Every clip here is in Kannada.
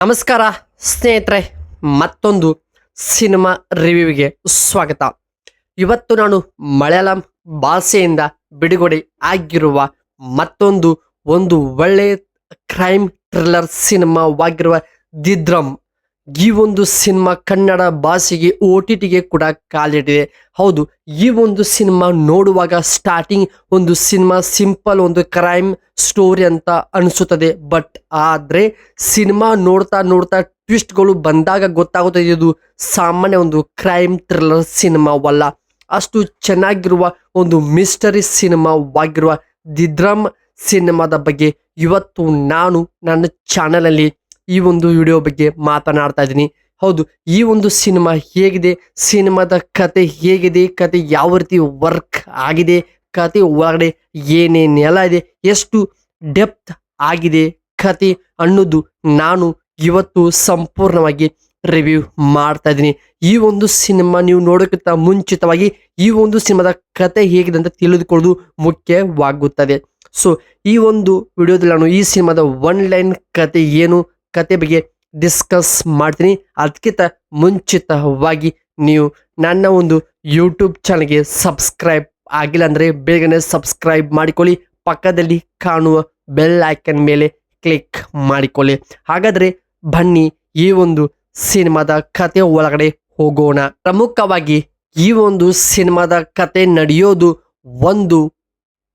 ನಮಸ್ಕಾರ ಸ್ನೇಹಿತರೆ, ಮತ್ತೊಂದು ಸಿನಿಮಾ ರಿವ್ಯೂಗೆ ಸ್ವಾಗತ. ಇವತ್ತು ನಾನು ಮಲಯಾಳಂ ಭಾಷೆಯಿಂದ ಬಿಡುಗಡೆ ಆಗಿರುವ ಮತ್ತೊಂದು ಒಳ್ಳೆ ಕ್ರೈಮ್ ಥ್ರಿಲ್ಲರ್ ಸಿನಿಮಾವಾಗಿರುವ ದಿ ಡ್ರಮ್. ಈ ಒಂದು ಸಿನಿಮಾ ಕನ್ನಡ ಭಾಷೆಗೆ OTTಗೆ ಕೂಡ ಕಾಲಿಟ್ಟಿದೆ. ಹೌದು, ಈ ಒಂದು ಸಿನಿಮಾ ನೋಡುವಾಗ ಸ್ಟಾರ್ಟಿಂಗ್ ಒಂದು ಸಿನಿಮಾ ಸಿಂಪಲ್ ಒಂದು ಕ್ರೈಮ್ ಸ್ಟೋರಿ ಅಂತ ಅನಿಸುತ್ತದೆ. ಬಟ್ ಆದರೆ ಸಿನಿಮಾ ನೋಡ್ತಾ ನೋಡ್ತಾ ಟ್ವಿಸ್ಟ್ಗಳು ಬಂದಾಗ ಗೊತ್ತಾಗುತ್ತದೆ ಇದು ಸಾಮಾನ್ಯ ಒಂದು ಕ್ರೈಮ್ ಥ್ರಿಲ್ಲರ್ ಸಿನಿಮಾವಲ್ಲ. ಅಷ್ಟು ಚೆನ್ನಾಗಿರುವ ಒಂದು ಮಿಸ್ಟರಿ ಸಿನಿಮಾವಾಗಿರುವ ದಿ ಡ್ರಮ್ ಸಿನಿಮಾದ ಬಗ್ಗೆ ಇವತ್ತು ನಾನು ನನ್ನ ಚಾನಲಲ್ಲಿ ಈ ಒಂದು ವಿಡಿಯೋ ಬಗ್ಗೆ ಮಾತನಾಡ್ತಾ ಇದ್ದೀನಿ. ಹೌದು, ಈ ಒಂದು ಸಿನಿಮಾ ಹೇಗಿದೆ, ಸಿನಿಮಾದ ಕತೆ ಹೇಗಿದೆ, ಕತೆ ಯಾವ ರೀತಿ ವರ್ಕ್ ಆಗಿದೆ, ಕತೆ ಒಳಗಡೆ ಏನೇನೆಲ್ಲ ಇದೆ, ಎಷ್ಟು ಡೆಪ್ತ್ ಆಗಿದೆ ಕತೆ ಅನ್ನೋದು ನಾನು ಇವತ್ತು ಸಂಪೂರ್ಣವಾಗಿ ರಿವ್ಯೂ ಮಾಡ್ತಾ ಇದ್ದೀನಿ. ಈ ಒಂದು ಸಿನಿಮಾ ನೀವು ನೋಡೋಕ್ಕಿಂತ ಮುಂಚಿತವಾಗಿ ಈ ಒಂದು ಸಿನಿಮಾದ ಕತೆ ಹೇಗಿದೆ ಅಂತ ತಿಳಿದುಕೊಳ್ಳೋದು ಮುಖ್ಯವಾಗುತ್ತದೆ. ಸೊ ಈ ಒಂದು ವಿಡಿಯೋದಲ್ಲಿ ನಾನು ಈ ಸಿನಿಮಾದ ಲೈನ್ ಕತೆ ಏನು, ಕತೆ ಬಗ್ಗೆ ಡಿಸ್ಕಸ್ ಮಾಡ್ತೀನಿ. ಅದಕ್ಕಿಂತ ಮುಂಚಿತವಾಗಿ ನೀವು ನನ್ನ ಒಂದು ಯೂಟ್ಯೂಬ್ ಚಾನಲ್ಗೆ ಸಬ್ಸ್ಕ್ರೈಬ್ ಆಗಿಲ್ಲ ಅಂದರೆ ಬೇಗನೆ ಸಬ್ಸ್ಕ್ರೈಬ್ ಮಾಡಿಕೊಳ್ಳಿ. ಪಕ್ಕದಲ್ಲಿ ಕಾಣುವ ಬೆಲ್ ಐಕನ್ ಮೇಲೆ ಕ್ಲಿಕ್ ಮಾಡಿಕೊಳ್ಳಿ. ಹಾಗಾದರೆ ಬನ್ನಿ ಈ ಒಂದು ಸಿನಿಮಾದ ಕತೆ ಒಳಗಡೆ ಹೋಗೋಣ. ಪ್ರಮುಖವಾಗಿ ಈ ಒಂದು ಸಿನಿಮಾದ ಕತೆ ನಡೆಯೋದು ಒಂದು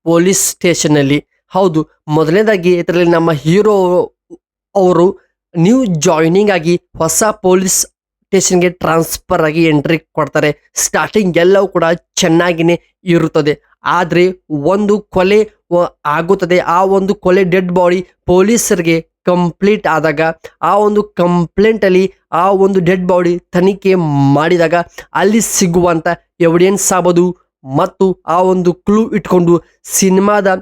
ಪೊಲೀಸ್ ಸ್ಟೇಷನ್ನಲ್ಲಿ. ಹೌದು, ಮೊದಲನೇದಾಗಿ ಇದರಲ್ಲಿ ನಮ್ಮ ಹೀರೋ ಅವರು ನ್ಯೂ ಜಾಯ್ನಿಂಗ್ ಆಗಿ ಹೊಸ ಪೊಲೀಸ್ ಸ್ಟೇಷನ್ಗೆ ಟ್ರಾನ್ಸ್ಫರ್ ಆಗಿ ಎಂಟ್ರಿ ಕೊಡ್ತಾರೆ. ಸ್ಟಾರ್ಟಿಂಗ್ ಎಲ್ಲವೂ ಕೂಡ ಚೆನ್ನಾಗಿನೇ ಇರುತ್ತದೆ. ಆದರೆ ಒಂದು ಕೊಲೆ ಆಗುತ್ತದೆ. ಆ ಒಂದು ಕೊಲೆ ಡೆಡ್ ಬಾಡಿ ಪೊಲೀಸರಿಗೆ ಕಂಪ್ಲೀಟ್ ಆದಾಗ ಆ ಒಂದು ಕಂಪ್ಲೇಂಟಲ್ಲಿ ಆ ಒಂದು ಡೆಡ್ ಬಾಡಿ ತನಿಖೆ ಮಾಡಿದಾಗ ಅಲ್ಲಿ ಸಿಗುವಂಥ ಎವಿಡೆನ್ಸ್ ಆಗ್ಬೋದು ಮತ್ತು ಆ ಒಂದು ಕ್ಲೂ ಇಟ್ಕೊಂಡು ಸಿನಿಮಾದ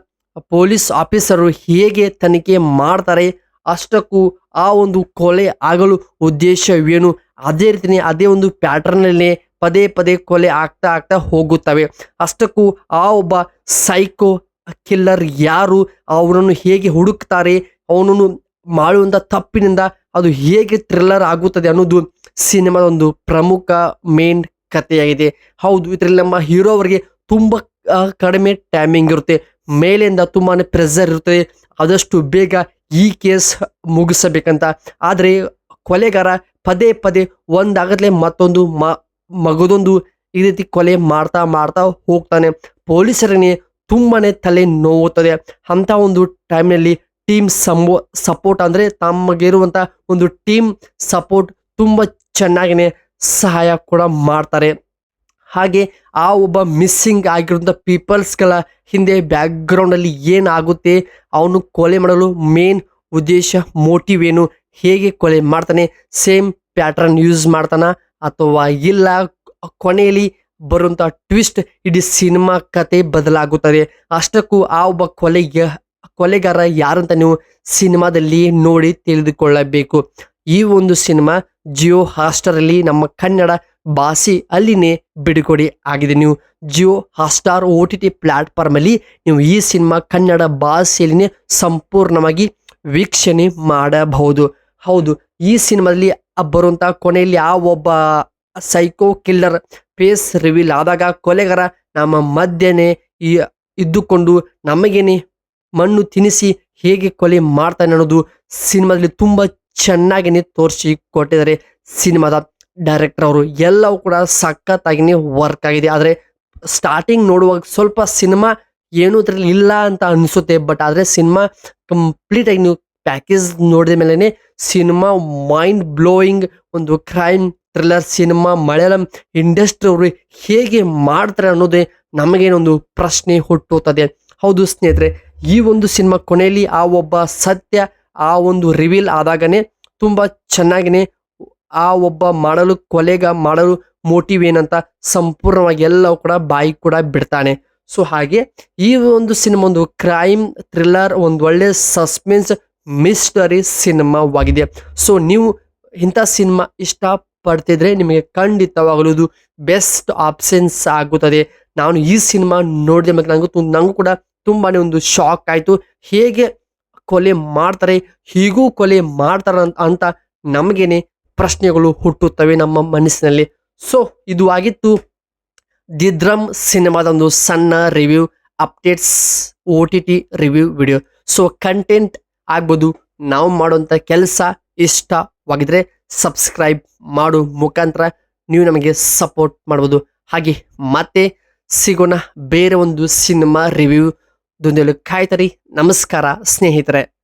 ಪೊಲೀಸ್ ಆಫೀಸರು ಹೇಗೆ ತನಿಖೆ ಮಾಡ್ತಾರೆ, ಅಷ್ಟಕ್ಕೂ ಆ ಒಂದು ಕೊಲೆ ಆಗಲು ಉದ್ದೇಶವೇನು, ಅದೇ ರೀತಿಯೇ ಅದೇ ಒಂದು ಪ್ಯಾಟರ್ನಲ್ಲಿ ಪದೇ ಪದೇ ಕೊಲೆ ಆಗ್ತಾ ಆಗ್ತಾ ಹೋಗುತ್ತವೆ. ಅಷ್ಟಕ್ಕೂ ಆ ಒಬ್ಬ ಸೈಕೋ ಕಿಲ್ಲರ್ ಯಾರು, ಅವನನ್ನು ಹೇಗೆ ಹುಡುಕ್ತಾರೆ, ಅವನನ್ನು ಮಾಡುವಂಥ ತಪ್ಪಿನಿಂದ ಅದು ಹೇಗೆ ಥ್ರಿಲ್ಲರ್ ಆಗುತ್ತದೆ ಅನ್ನೋದು ಸಿನಿಮಾದ ಒಂದು ಪ್ರಮುಖ ಮೇನ್ ಕಥೆಯಾಗಿದೆ. ಹೌದು, ಇದರಲ್ಲಿ ನಮ್ಮ ಹೀರೋ ಅವರಿಗೆ ತುಂಬ ಕಡಿಮೆ ಟೈಮಿಂಗ್ ಇರುತ್ತೆ. ಮೇಲಿಂದ ತುಂಬಾ ಪ್ರೆಷರ್ ಇರುತ್ತದೆ, ಆದಷ್ಟು ಬೇಗ ಈ ಕೇಸ್ ಮುಗಿಸಬೇಕಂತ. ಆದರೆ ಕೊಲೆಗಾರ ಪದೇ ಪದೇ ಒಂದಾಗಲೇ ಮತ್ತೊಂದು ಮಗದೊಂದು ಈ ರೀತಿ ಕೊಲೆ ಮಾಡ್ತಾ ಮಾಡ್ತಾ ಹೋಗ್ತಾನೆ. ಪೊಲೀಸರಿಗೆ ತುಂಬಾ ತಲೆ ನೋವುತ್ತದೆ. ಅಂಥ ಒಂದು ಟೈಮ್ನಲ್ಲಿ ಟೀಮ್ ಸಪೋರ್ಟ್ ಅಂದರೆ ತಮಗಿರುವಂಥ ಒಂದು ಟೀಮ್ ಸಪೋರ್ಟ್ ತುಂಬ ಚೆನ್ನಾಗಿನೇ ಸಹಾಯ ಕೂಡ ಮಾಡ್ತಾರೆ. ಹಾಗೆ ಆ ಒಬ್ಬ ಮಿಸ್ಸಿಂಗ್ ಆಗಿರುವಂಥ ಪೀಪಲ್ಸ್ಗಳ ಹಿಂದೆ ಬ್ಯಾಕ್ಗ್ರೌಂಡಲ್ಲಿ ಏನಾಗುತ್ತೆ, ಅವನು ಕೊಲೆ ಮಾಡಲು ಮೇನ್ ಉದ್ದೇಶ ಮೋಟಿವ್ ಏನು, ಹೇಗೆ ಕೊಲೆ ಮಾಡ್ತಾನೆ, ಸೇಮ್ ಪ್ಯಾಟ್ರನ್ ಯೂಸ್ ಮಾಡ್ತಾನ ಅಥವಾ ಇಲ್ಲ, ಕೊನೆಯಲ್ಲಿ ಬರುವಂಥ ಟ್ವಿಸ್ಟ್ ಇಡೀ ಸಿನಿಮಾ ಕತೆ ಬದಲಾಗುತ್ತದೆ. ಅಷ್ಟಕ್ಕೂ ಆ ಒಬ್ಬ ಕೊಲೆಗಾರ ಯಾರಂತ ನೀವು ಸಿನಿಮಾದಲ್ಲಿ ನೋಡಿ ತಿಳಿದುಕೊಳ್ಳಬೇಕು. ಈ ಒಂದು ಸಿನಿಮಾ ಜಿಯೋ ಹಾಟ್‌ಸ್ಟಾರಲ್ಲಿ ನಮ್ಮ ಕನ್ನಡ ಭಾಷೆ ಅಲ್ಲಿನೇ ಬಿಡುಗಡೆ ಆಗಿದೆ. ನೀವು ಜಿಯೋ ಹಾಟ್‌ಸ್ಟಾರ್ OTT ಪ್ಲಾಟ್ಫಾರ್ಮಲ್ಲಿ ನೀವು ಈ ಸಿನಿಮಾ ಕನ್ನಡ ಭಾಷೆಯಲ್ಲಿನೇ ಸಂಪೂರ್ಣವಾಗಿ ವೀಕ್ಷಣೆ ಮಾಡಬಹುದು. ಹೌದು, ಈ ಸಿನಿಮಾದಲ್ಲಿ ಬರುವಂಥ ಕೊನೆಯಲ್ಲಿ ಆ ಒಬ್ಬ ಸೈಕೋ ಕಿಲ್ಲರ್ ಫೇಸ್ ರಿವೀಲ್ ಆದಾಗ ಕೊಲೆಗಾರ ನಮ್ಮ ಮಧ್ಯೆನೇ ಇದ್ದುಕೊಂಡು ನಮಗೇನೆ ಮಣ್ಣು ತಿನ್ನಿಸಿ ಹೇಗೆ ಕೊಲೆ ಮಾಡ್ತಾನೆ ಅನ್ನೋದು ಸಿನಿಮಾದಲ್ಲಿ ತುಂಬ ಚೆನ್ನಾಗಿನೇ ತೋರಿಸಿ ಕೊಟ್ಟಿದ್ದಾರೆ. ಸಿನಿಮಾದ ಡೈರೆಕ್ಟರ್ ಅವರು ಎಲ್ಲವೂ ಕೂಡ ಸಖತ್ತಾಗಿನೇ ವರ್ಕ್ ಆಗಿದೆ. ಆದರೆ ಸ್ಟಾರ್ಟಿಂಗ್ ನೋಡುವಾಗ ಸ್ವಲ್ಪ ಸಿನಿಮಾ ಏನೂ ಇದರಲ್ಲಿ ಇಲ್ಲ ಅಂತ ಅನಿಸುತ್ತೆ. ಬಟ್ ಆದರೆ ಸಿನಿಮಾ ಕಂಪ್ಲೀಟಾಗಿ ನೀವು ಪ್ಯಾಕೇಜ್ ನೋಡಿದ ಮೇಲೇ ಸಿನಿಮಾ ಮೈಂಡ್ ಬ್ಲೋಯಿಂಗ್ ಒಂದು crime thriller cinema Malayalam industry ಅವರು ಹೇಗೆ ಮಾಡ್ತಾರೆ ಅನ್ನೋದೇ ನಮಗೇನೊಂದು ಪ್ರಶ್ನೆ ಹುಟ್ಟುತ್ತದೆ. ಹೌದು ಸ್ನೇಹಿತರೆ, ಈ ಒಂದು ಸಿನಿಮಾ ಕೊನೆಯಲ್ಲಿ ಆ ಒಬ್ಬ ಸತ್ಯ ಆ ಒಂದು ರಿವೀಲ್ ಆದಾಗನೇ ತುಂಬ ಚೆನ್ನಾಗಿನೇ ಆ ಒಬ್ಬ ಮಾಡಲು ಮೋಟಿವ್ ಏನಂತ ಸಂಪೂರ್ಣವಾಗಿ ಎಲ್ಲವೂ ಕೂಡ ಬಾಯಿ ಕೂಡ ಬಿಡ್ತಾನೆ. ಸೊ ಹಾಗೆ ಈ ಒಂದು ಸಿನಿಮಾ ಒಂದು ಕ್ರೈಮ್ ಥ್ರಿಲ್ಲರ್ ಒಂದು ಒಳ್ಳೆ ಸಸ್ಪೆನ್ಸ್ ಮಿಸ್ಟರಿ ಸಿನಿಮಾವಾಗಿದೆ. ಸೊ ನೀವು ಇಂಥ ಸಿನಿಮಾ ಇಷ್ಟಪಡ್ತಿದ್ರೆ ನಿಮಗೆ ಖಂಡಿತವಾಗಲೂ ಬೆಸ್ಟ್ ಆಪ್ಷನ್ಸ್ ಆಗುತ್ತದೆ. ನಾನು ಈ ಸಿನಿಮಾ ನೋಡಿದೆ ಮತ್ತು ನನಗೂ ಕೂಡ ತುಂಬಾ ಒಂದು ಶಾಕ್ ಆಯಿತು. ಹೇಗೆ ಕೊಲೆ ಮಾಡ್ತಾರೆ, ಹೀಗೂ ಕೊಲೆ ಮಾಡ್ತಾರ ಅಂತ ನಮಗೇನೆ ಪ್ರಶ್ನೆಗಳು ಹುಟ್ಟುತ್ತವೆ ನಮ್ಮ ಮನಸ್ಸಿನಲ್ಲಿ. ಸೊ ಇದು ಆಗಿತ್ತು ದಿ ಡ್ರಮ್ ಸಿನಿಮಾದ ಒಂದು ಸಣ್ಣ review updates OTT review video. So content ಆಗ್ಬೋದು, ನಾವು ಮಾಡುವಂಥ ಕೆಲಸ ಇಷ್ಟವಾಗಿದ್ರೆ ಸಬ್ಸ್ಕ್ರೈಬ್ ಮಾಡೋ ಮುಖಾಂತರ ನೀವು ನಮಗೆ ಸಪೋರ್ಟ್ ಮಾಡ್ಬೋದು. ಹಾಗೆ ಮತ್ತೆ ಸಿಗೋಣ ಬೇರೆ ಒಂದು ಸಿನಿಮಾ ರಿವ್ಯೂ ದೊಂದಿಗೆ. ಕಾಯ್ತರಿ. ನಮಸ್ಕಾರ ಸ್ನೇಹಿತರೆ.